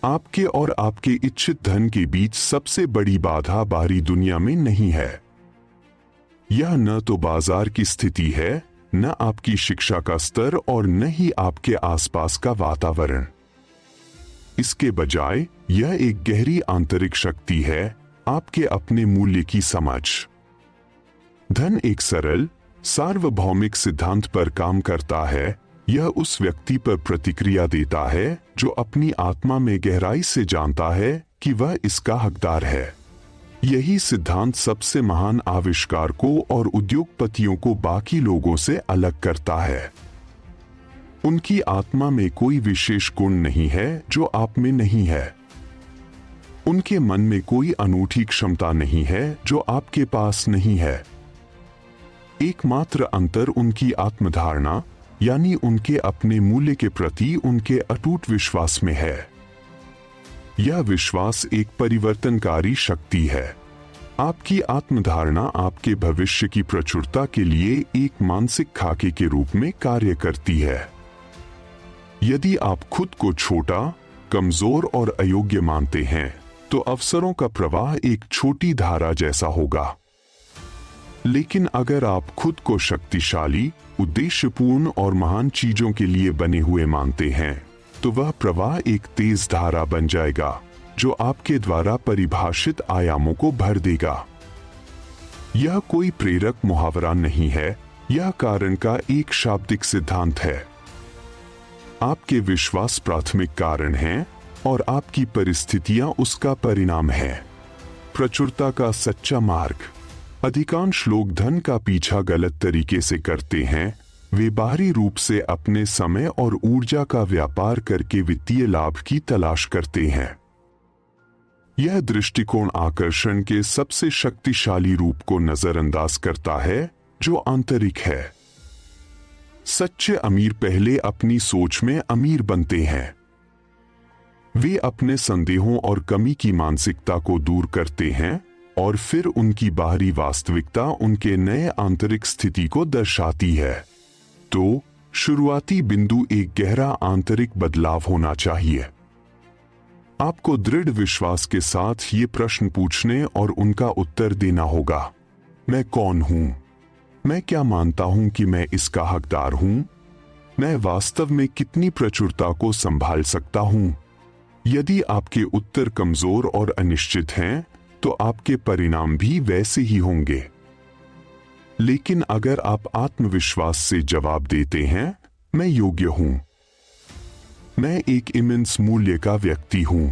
आपके और आपके इच्छित धन के बीच सबसे बड़ी बाधा बाहरी दुनिया में नहीं है। यह न तो बाजार की स्थिति है, न आपकी शिक्षा का स्तर और न ही आपके आसपास का वातावरण। इसके बजाय यह एक गहरी आंतरिक शक्ति है, आपके अपने मूल्य की समझ। धन एक सरल, सार्वभौमिक सिद्धांत पर काम करता है। यह उस व्यक्ति पर प्रतिक्रिया देता है जो अपनी आत्मा में गहराई से जानता है कि वह इसका हकदार है। यही सिद्धांत सबसे महान आविष्कारकों और उद्योगपतियों को बाकी लोगों से अलग करता है। उनकी आत्मा में कोई विशेष गुण नहीं है जो आप में नहीं है। उनके मन में कोई अनूठी क्षमता नहीं है जो आपके पास नहीं है। एकमात्र अंतर उनकी आत्मधारणा, यानी उनके अपने मूल्य के प्रति उनके अटूट विश्वास में है। यह विश्वास एक परिवर्तनकारी शक्ति है। आपकी आत्मधारणा आपके भविष्य की प्रचुरता के लिए एक मानसिक खाके के रूप में कार्य करती है। यदि आप खुद को छोटा, कमजोर और अयोग्य मानते हैं, तो अवसरों का प्रवाह एक छोटी धारा जैसा होगा। लेकिन अगर आप खुद को शक्तिशाली, उद्देश्यपूर्ण और महान चीजों के लिए बने हुए मानते हैं, तो वह प्रवाह एक तेज धारा बन जाएगा जो आपके द्वारा परिभाषित आयामों को भर देगा। यह कोई प्रेरक मुहावरा नहीं है, यह कारण का एक शाब्दिक सिद्धांत है। आपके विश्वास प्राथमिक कारण हैं और आपकी परिस्थितियां उसका परिणाम है। प्रचुरता का सच्चा मार्ग। अधिकांश लोग धन का पीछा गलत तरीके से करते हैं। वे बाहरी रूप से अपने समय और ऊर्जा का व्यापार करके वित्तीय लाभ की तलाश करते हैं। यह दृष्टिकोण आकर्षण के सबसे शक्तिशाली रूप को नजरअंदाज करता है, जो आंतरिक है। सच्चे अमीर पहले अपनी सोच में अमीर बनते हैं। वे अपने संदेहों और कमी की मानसिकता को दूर करते हैं और फिर उनकी बाहरी वास्तविकता उनके नए आंतरिक स्थिति को दर्शाती है। तो शुरुआती बिंदु एक गहरा आंतरिक बदलाव होना चाहिए। आपको दृढ़ विश्वास के साथ ये प्रश्न पूछने और उनका उत्तर देना होगा। मैं कौन हूं? मैं क्या मानता हूं कि मैं इसका हकदार हूं? मैं वास्तव में कितनी प्रचुरता को संभाल सकता हूं? यदि आपके उत्तर कमजोर और अनिश्चित हैं, तो आपके परिणाम भी वैसे ही होंगे। लेकिन अगर आप आत्मविश्वास से जवाब देते हैं, मैं योग्य हूं, मैं एक इमेंस मूल्य का व्यक्ति हूं,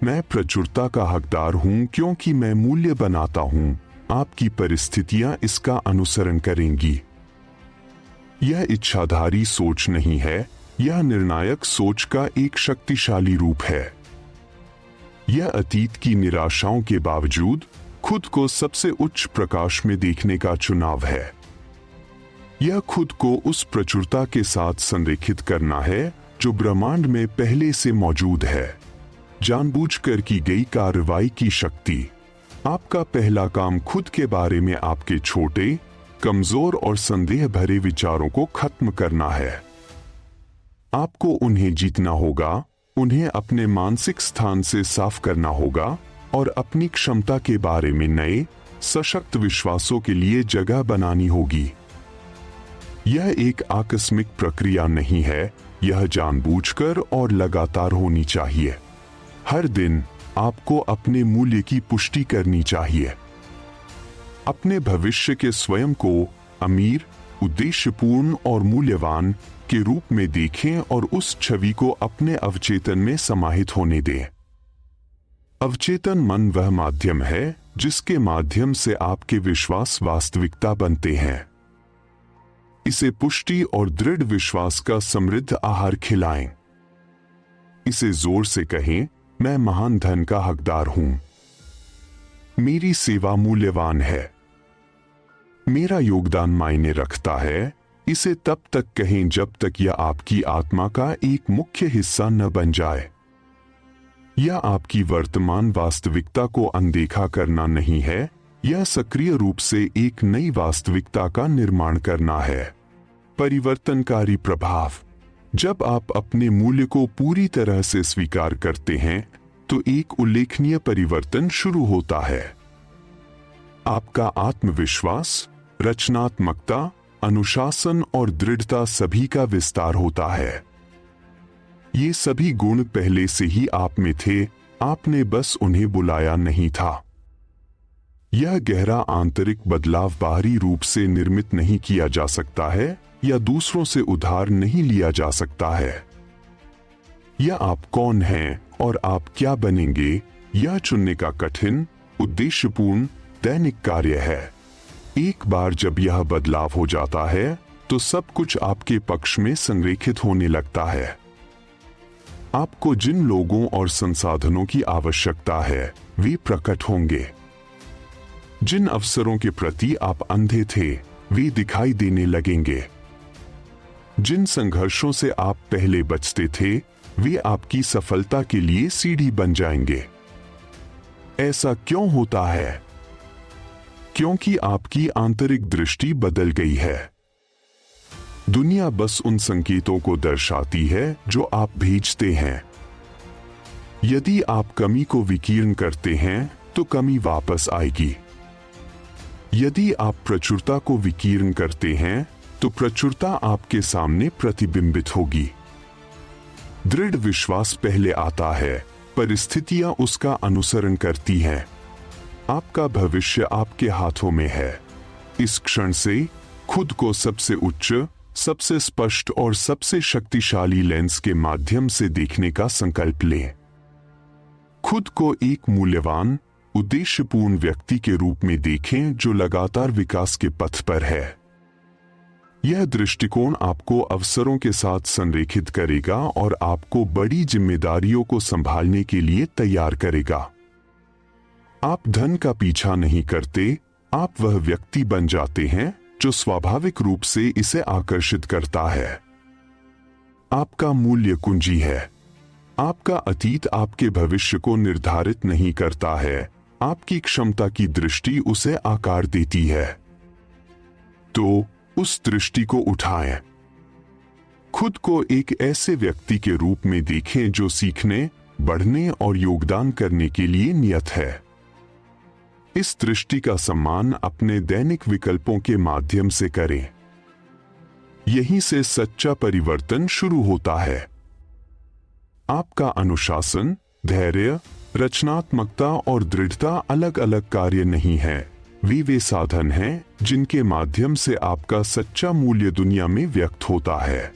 मैं प्रचुरता का हकदार हूं क्योंकि मैं मूल्य बनाता हूं, आपकी परिस्थितियां इसका अनुसरण करेंगी। यह इच्छाधारी सोच नहीं है, यह निर्णायक सोच का एक शक्तिशाली रूप है। यह अतीत की निराशाओं के बावजूद खुद को सबसे उच्च प्रकाश में देखने का चुनाव है। यह खुद को उस प्रचुरता के साथ संरेखित करना है जो ब्रह्मांड में पहले से मौजूद है। जानबूझकर की गई कार्रवाई की शक्ति। आपका पहला काम खुद के बारे में आपके छोटे, कमजोर और संदेह भरे विचारों को खत्म करना है। आपको उन्हें जीतना होगा, उन्हें अपने मानसिक स्थान से साफ करना होगा और अपनी क्षमता के बारे में नए, सशक्त विश्वासों के लिए जगह बनानी होगी। यह एक आकस्मिक प्रक्रिया नहीं है, यह जानबूझकर और लगातार होनी चाहिए। हर दिन आपको अपने मूल्य की पुष्टि करनी चाहिए। अपने भविष्य के स्वयं को अमीर, उद्देश्यपूर्ण और मूल्यवान के रूप में देखें और उस छवि को अपने अवचेतन में समाहित होने दें। अवचेतन मन वह माध्यम है जिसके माध्यम से आपके विश्वास वास्तविकता बनते हैं। इसे पुष्टि और दृढ़ विश्वास का समृद्ध आहार खिलाएं। इसे जोर से कहें, मैं महान धन का हकदार हूं, मेरी सेवा मूल्यवान है, मेरा योगदान मायने रखता है। इसे तब तक कहें जब तक यह आपकी आत्मा का एक मुख्य हिस्सा न बन जाए। यह आपकी वर्तमान वास्तविकता को अनदेखा करना नहीं है, यह सक्रिय रूप से एक नई वास्तविकता का निर्माण करना है। परिवर्तनकारी प्रभाव। जब आप अपने मूल्य को पूरी तरह से स्वीकार करते हैं तो एक उल्लेखनीय परिवर्तन शुरू होता है। आपका आत्मविश्वास, रचनात्मकता, अनुशासन और दृढ़ता सभी का विस्तार होता है। ये सभी गुण पहले से ही आप में थे, आपने बस उन्हें बुलाया नहीं था। यह गहरा आंतरिक बदलाव बाहरी रूप से निर्मित नहीं किया जा सकता है या दूसरों से उधार नहीं लिया जा सकता है। यह आप कौन हैं और आप क्या बनेंगे, यह चुनने का कठिन, उद्देश्यपूर्ण, दैनिक कार्य है। एक बार जब यह बदलाव हो जाता है तो सब कुछ आपके पक्ष में संरेखित होने लगता है। आपको जिन लोगों और संसाधनों की आवश्यकता है वे प्रकट होंगे। जिन अवसरों के प्रति आप अंधे थे वे दिखाई देने लगेंगे। जिन संघर्षों से आप पहले बचते थे वे आपकी सफलता के लिए सीढ़ी बन जाएंगे। ऐसा क्यों होता है? क्योंकि आपकी आंतरिक दृष्टि बदल गई है। दुनिया बस उन संकेतों को दर्शाती है जो आप भेजते हैं। यदि आप कमी को विकीर्ण करते हैं तो कमी वापस आएगी। यदि आप प्रचुरता को विकीर्ण करते हैं तो प्रचुरता आपके सामने प्रतिबिंबित होगी। दृढ़ विश्वास पहले आता है, परिस्थितियां उसका अनुसरण करती हैं। आपका भविष्य आपके हाथों में है। इस क्षण से खुद को सबसे उच्च, सबसे स्पष्ट और सबसे शक्तिशाली लेंस के माध्यम से देखने का संकल्प लें। खुद को एक मूल्यवान, उद्देश्यपूर्ण व्यक्ति के रूप में देखें जो लगातार विकास के पथ पर है। यह दृष्टिकोण आपको अवसरों के साथ संरेखित करेगा और आपको बड़ी जिम्मेदारियों को संभालने के लिए तैयार करेगा। आप धन का पीछा नहीं करते, आप वह व्यक्ति बन जाते हैं जो स्वाभाविक रूप से इसे आकर्षित करता है। आपका मूल्य कुंजी है। आपका अतीत आपके भविष्य को निर्धारित नहीं करता है, आपकी क्षमता की दृष्टि उसे आकार देती है। तो उस दृष्टि को उठाएं। खुद को एक ऐसे व्यक्ति के रूप में देखें जो सीखने, बढ़ने और योगदान करने के लिए नियत है। इस दृष्टि का सम्मान अपने दैनिक विकल्पों के माध्यम से करें। यहीं से सच्चा परिवर्तन शुरू होता है। आपका अनुशासन, धैर्य, रचनात्मकता और दृढ़ता अलग अलग कार्य नहीं है, वे साधन हैं जिनके माध्यम से आपका सच्चा मूल्य दुनिया में व्यक्त होता है।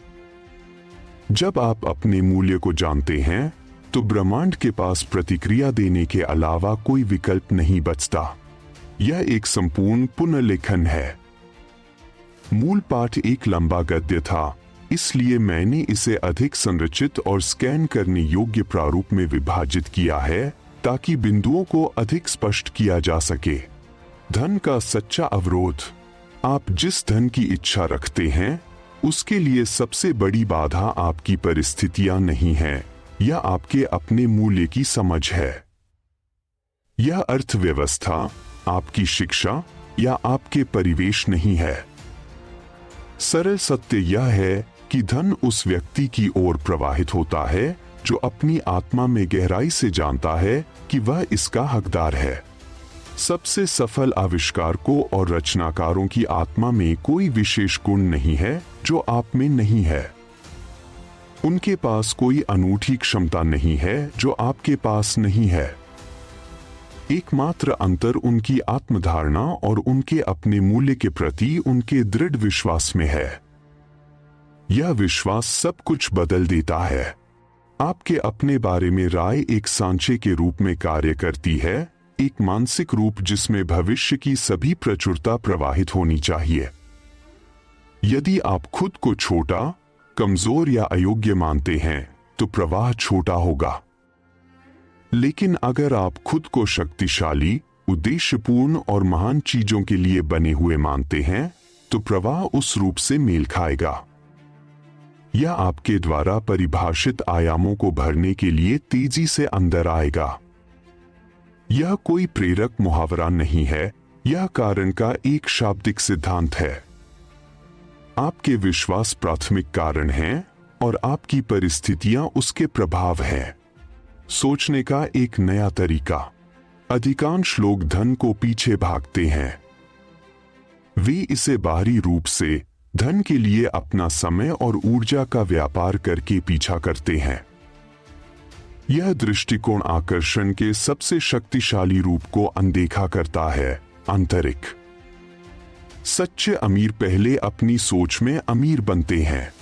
जब आप अपने मूल्य को जानते हैं तो ब्रह्मांड के पास प्रतिक्रिया देने के अलावा कोई विकल्प नहीं बचता। यह एक संपूर्ण पुनर्लेखन है। मूल पाठ एक लंबा गद्य था, इसलिए मैंने इसे अधिक संरचित और स्कैन करने योग्य प्रारूप में विभाजित किया है ताकि बिंदुओं को अधिक स्पष्ट किया जा सके। धन का सच्चा अवरोध। आप जिस धन की इच्छा रखते हैं उसके लिए सबसे बड़ी बाधा आपकी परिस्थितियां नहीं है या आपके अपने मूल्य की समझ है। यह अर्थव्यवस्था, आपकी शिक्षा या आपके परिवेश नहीं है। सरल सत्य यह है कि धन उस व्यक्ति की ओर प्रवाहित होता है जो अपनी आत्मा में गहराई से जानता है कि वह इसका हकदार है। सबसे सफल आविष्कारकों और रचनाकारों की आत्मा में कोई विशेष गुण नहीं है जो आप में नहीं है। उनके पास कोई अनूठी क्षमता नहीं है जो आपके पास नहीं है। एकमात्र अंतर उनकी आत्मधारणा और उनके अपने मूल्य के प्रति उनके दृढ़ विश्वास में है। यह विश्वास सब कुछ बदल देता है। आपके अपने बारे में राय एक सांचे के रूप में कार्य करती है, एक मानसिक रूप जिसमें भविष्य की सभी प्रचुरता प्रवाहित होनी चाहिए। यदि आप खुद को छोटा, कमजोर या अयोग्य मानते हैं तो प्रवाह छोटा होगा। लेकिन अगर आप खुद को शक्तिशाली, उद्देश्यपूर्ण और महान चीजों के लिए बने हुए मानते हैं तो प्रवाह उस रूप से मेल खाएगा। यह आपके द्वारा परिभाषित आयामों को भरने के लिए तेजी से अंदर आएगा। यह कोई प्रेरक मुहावरा नहीं है, यह कारण का एक शाब्दिक सिद्धांत है। आपके विश्वास प्राथमिक कारण हैं और आपकी परिस्थितियां उसके प्रभाव हैं। सोचने का एक नया तरीका। अधिकांश लोग धन को पीछे भागते हैं। वे इसे बाहरी रूप से धन के लिए अपना समय और ऊर्जा का व्यापार करके पीछा करते हैं। यह दृष्टिकोण आकर्षण के सबसे शक्तिशाली रूप को अनदेखा करता है, आंतरिक। सच्चे अमीर पहले अपनी सोच में अमीर बनते हैं।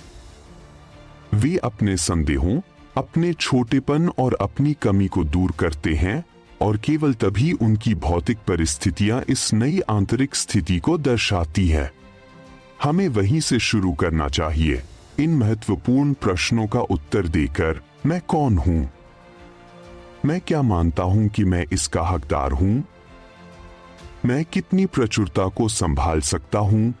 वे अपने संदेहों, अपने छोटेपन और अपनी कमी को दूर करते हैं और केवल तभी उनकी भौतिक परिस्थितियां इस नई आंतरिक स्थिति को दर्शाती है। हमें वहीं से शुरू करना चाहिए, इन महत्वपूर्ण प्रश्नों का उत्तर देकर। मैं कौन हूं? मैं क्या मानता हूं कि मैं इसका हकदार हूं? मैं कितनी प्रचुरता को संभाल सकता हूं?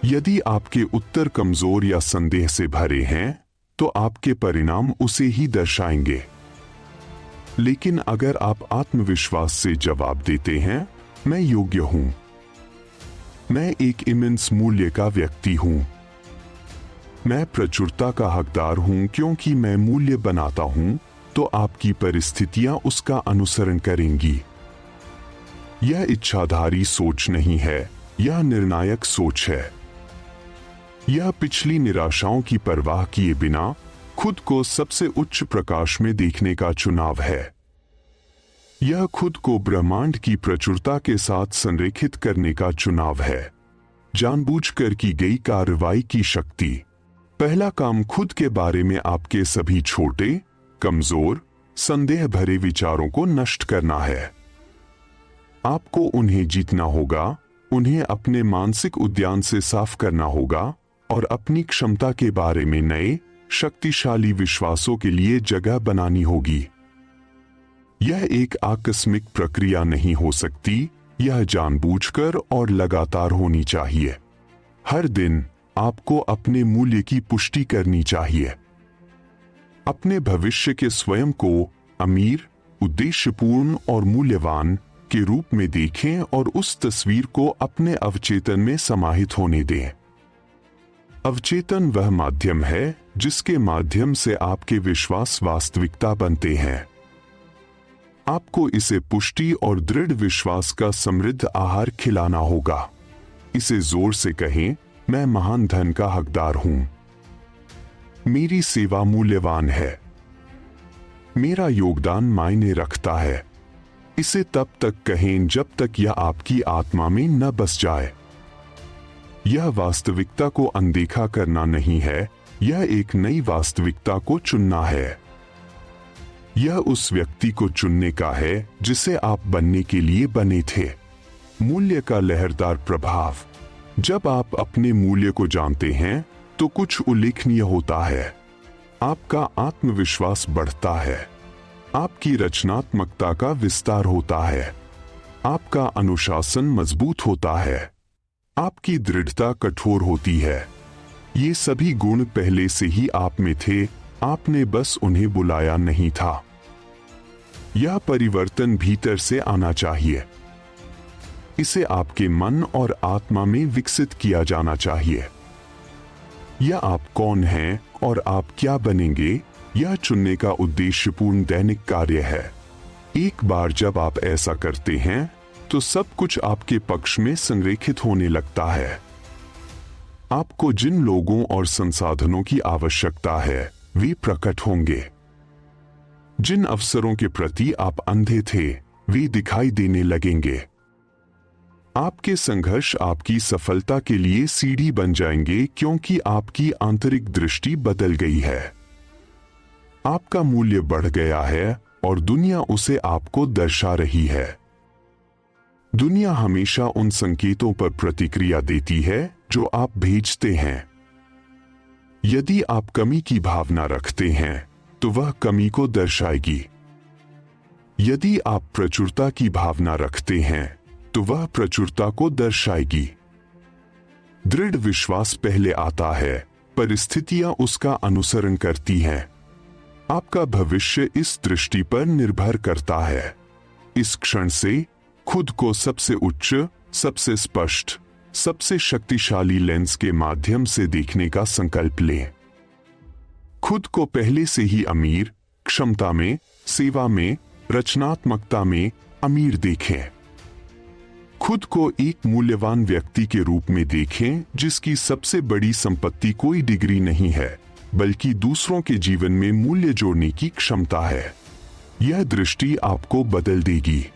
यदि आपके उत्तर कमजोर या संदेह से भरे हैं, तो आपके परिणाम उसे ही दर्शाएंगे। लेकिन अगर आप आत्मविश्वास से जवाब देते हैं, मैं योग्य हूं, मैं एक इमेंस मूल्य का व्यक्ति हूं, मैं प्रचुरता का हकदार हूं क्योंकि मैं मूल्य बनाता हूं, तो आपकी परिस्थितियां उसका अनुसरण करेंगी। यह इच्छाधारी सोच नहीं है, यह निर्णायक सोच है। यह पिछली निराशाओं की परवाह किए बिना खुद को सबसे उच्च प्रकाश में देखने का चुनाव है। यह खुद को ब्रह्मांड की प्रचुरता के साथ संरेखित करने का चुनाव है। जानबूझकर की गई कार्रवाई की शक्ति। पहला काम खुद के बारे में आपके सभी छोटे, कमजोर, संदेह भरे विचारों को नष्ट करना है। आपको उन्हें जीतना होगा, उन्हें अपने मानसिक उद्यान से साफ करना होगा और अपनी क्षमता के बारे में नए, शक्तिशाली विश्वासों के लिए जगह बनानी होगी। यह एक आकस्मिक प्रक्रिया नहीं हो सकती, यह जानबूझकर और लगातार होनी चाहिए। हर दिन आपको अपने मूल्य की पुष्टि करनी चाहिए। अपने भविष्य के स्वयं को अमीर, उद्देश्यपूर्ण और मूल्यवान के रूप में देखें और उस तस्वीर को अपने अवचेतन में समाहित होने दें। अवचेतन वह माध्यम है जिसके माध्यम से आपके विश्वास वास्तविकता बनते हैं। आपको इसे पुष्टि और दृढ़ विश्वास का समृद्ध आहार खिलाना होगा। इसे जोर से कहें, मैं महान धन का हकदार हूं, मेरी सेवा मूल्यवान है, मेरा योगदान मायने रखता है। इसे तब तक कहें जब तक यह आपकी आत्मा में न बस जाए। यह वास्तविकता को अनदेखा करना नहीं है, यह एक नई वास्तविकता को चुनना है। यह उस व्यक्ति को चुनने का है जिसे आप बनने के लिए बने थे। मूल्य का लहरदार प्रभाव। जब आप अपने मूल्य को जानते हैं तो कुछ उल्लेखनीय होता है। आपका आत्मविश्वास बढ़ता है, आपकी रचनात्मकता का विस्तार होता है, आपका अनुशासन मजबूत होता है, आपकी दृढ़ता कठोर होती है। ये सभी गुण पहले से ही आप में थे, आपने बस उन्हें बुलाया नहीं था। यह परिवर्तन भीतर से आना चाहिए। इसे आपके मन और आत्मा में विकसित किया जाना चाहिए। यह आप कौन हैं और आप क्या बनेंगे, यह चुनने का उद्देश्यपूर्ण दैनिक कार्य है। एक बार जब आप ऐसा करते हैं तो सब कुछ आपके पक्ष में संरेखित होने लगता है। आपको जिन लोगों और संसाधनों की आवश्यकता है वे प्रकट होंगे। जिन अवसरों के प्रति आप अंधे थे वे दिखाई देने लगेंगे। आपके संघर्ष आपकी सफलता के लिए सीढ़ी बन जाएंगे क्योंकि आपकी आंतरिक दृष्टि बदल गई है। आपका मूल्य बढ़ गया है और दुनिया उसे आपको दर्शा रही है। दुनिया हमेशा उन संकेतों पर प्रतिक्रिया देती है जो आप भेजते हैं। यदि आप कमी की भावना रखते हैं तो वह कमी को दर्शाएगी। यदि आप प्रचुरता की भावना रखते हैं तो वह प्रचुरता को दर्शाएगी। दृढ़ विश्वास पहले आता है, परिस्थितियां उसका अनुसरण करती हैं। आपका भविष्य इस दृष्टि पर निर्भर करता है। इस क्षण से खुद को सबसे उच्च, सबसे स्पष्ट, सबसे शक्तिशाली लेंस के माध्यम से देखने का संकल्प लें। खुद को पहले से ही अमीर, क्षमता में, सेवा में, रचनात्मकता में अमीर देखें। खुद को एक मूल्यवान व्यक्ति के रूप में देखें जिसकी सबसे बड़ी संपत्ति कोई डिग्री नहीं है, बल्कि दूसरों के जीवन में मूल्य जोड़ने की क्षमता है। यह दृष्टि आपको बदल देगी।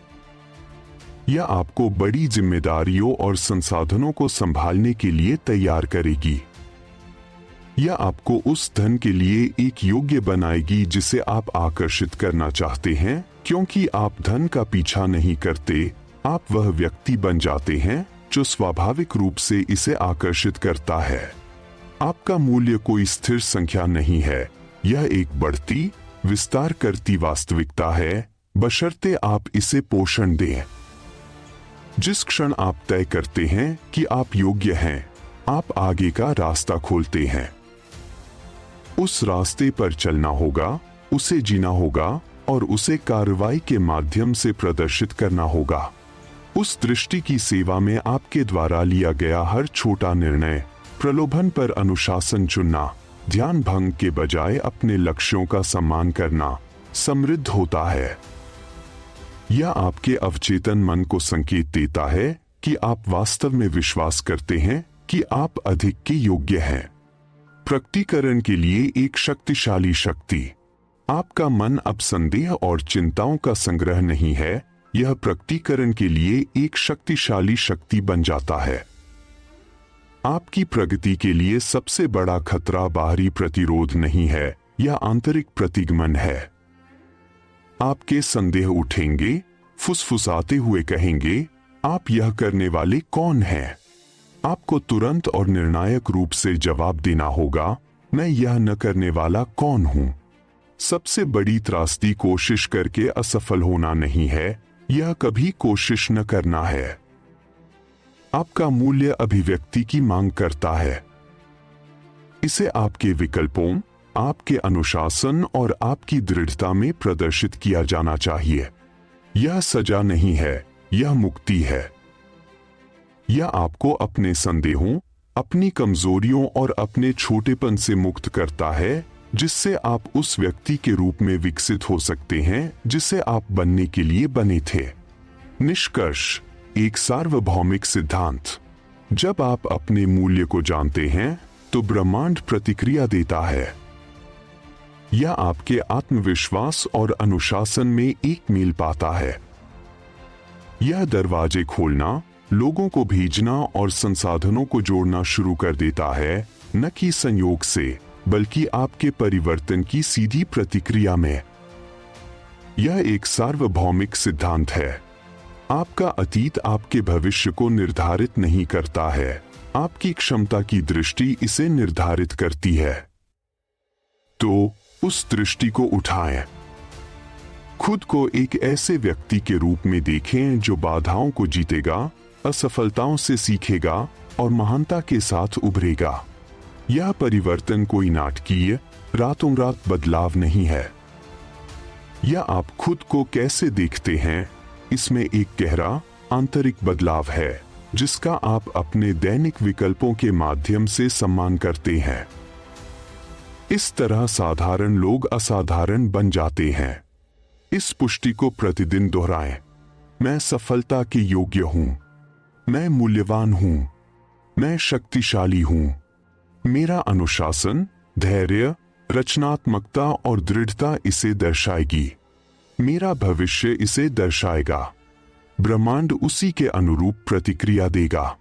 यह आपको बड़ी जिम्मेदारियों और संसाधनों को संभालने के लिए तैयार करेगी। यह आपको उस धन के लिए एक योग्य बनाएगी जिसे आप आकर्षित करना चाहते हैं, क्योंकि आप धन का पीछा नहीं करते, आप वह व्यक्ति बन जाते हैं जो स्वाभाविक रूप से इसे आकर्षित करता है। आपका मूल्य कोई स्थिर संख्या नहीं है, यह एक बढ़ती, विस्तार करती वास्तविकता है, बशर्ते आप इसे पोषण दें। जिस क्षण आप तय करते हैं कि आप योग्य हैं, आप आगे का रास्ता खोलते हैं। उस रास्ते पर चलना होगा, उसे जीना होगा और उसे कार्रवाई के माध्यम से प्रदर्शित करना होगा। उस दृष्टि की सेवा में आपके द्वारा लिया गया हर छोटा निर्णय, प्रलोभन पर अनुशासन चुनना, ध्यान भंग के बजाय अपने लक्ष्यों का सम्मान करना, समृद्ध होता है। यह आपके अवचेतन मन को संकेत देता है कि आप वास्तव में विश्वास करते हैं कि आप अधिक के योग्य हैं। प्रकटीकरण के लिए एक शक्तिशाली शक्ति। आपका मन अब संदेह और चिंताओं का संग्रह नहीं है, यह प्रकटीकरण के लिए एक शक्तिशाली शक्ति बन जाता है। आपकी प्रगति के लिए सबसे बड़ा खतरा बाहरी प्रतिरोध नहीं है, यह आंतरिक प्रतिगमन है। आपके संदेह उठेंगे, फुसफुसाते हुए कहेंगे, आप यह करने वाले कौन हैं? आपको तुरंत और निर्णायक रूप से जवाब देना होगा, मैं यह न करने वाला कौन हूं? सबसे बड़ी त्रासदी कोशिश करके असफल होना नहीं है, यह कभी कोशिश न करना है। आपका मूल्य अभिव्यक्ति की मांग करता है। इसे आपके विकल्पों, आपके अनुशासन और आपकी दृढ़ता में प्रदर्शित किया जाना चाहिए। यह सजा नहीं है, यह मुक्ति है। यह आपको अपने संदेहों, अपनी कमजोरियों और अपने छोटेपन से मुक्त करता है, जिससे आप उस व्यक्ति के रूप में विकसित हो सकते हैं जिसे आप बनने के लिए बने थे। निष्कर्ष, एक सार्वभौमिक सिद्धांत। जब आप अपने मूल्य को जानते हैं तो ब्रह्मांड प्रतिक्रिया देता है। यह आपके आत्मविश्वास और अनुशासन में एक मील पाता है। यह दरवाजे खोलना, लोगों को भेजना और संसाधनों को जोड़ना शुरू कर देता है, न कि संयोग से, बल्कि आपके परिवर्तन की सीधी प्रतिक्रिया में। यह एक सार्वभौमिक सिद्धांत है। आपका अतीत आपके भविष्य को निर्धारित नहीं करता है, आपकी क्षमता की दृष्टि इसे निर्धारित करती है। तो उस दृष्टि को उठाएं। खुद को एक ऐसे व्यक्ति के रूप में देखें जो बाधाओं को जीतेगा, असफलताओं से सीखेगा और महानता के साथ उभरेगा। यह परिवर्तन कोई नाटकीय, रातों रात बदलाव नहीं है। यह आप खुद को कैसे देखते हैं, इसमें एक गहरा आंतरिक बदलाव है, जिसका आप अपने दैनिक विकल्पों के माध्यम से सम्मान करते हैं। इस तरह साधारण लोग असाधारण बन जाते हैं। इस पुष्टि को प्रतिदिन दोहराएं। मैं सफलता के योग्य हूं। मैं मूल्यवान हूं। मैं शक्तिशाली हूं। मेरा अनुशासन, धैर्य, रचनात्मकता और दृढ़ता इसे दर्शाएगी। मेरा भविष्य इसे दर्शाएगा। ब्रह्मांड उसी के अनुरूप प्रतिक्रिया देगा।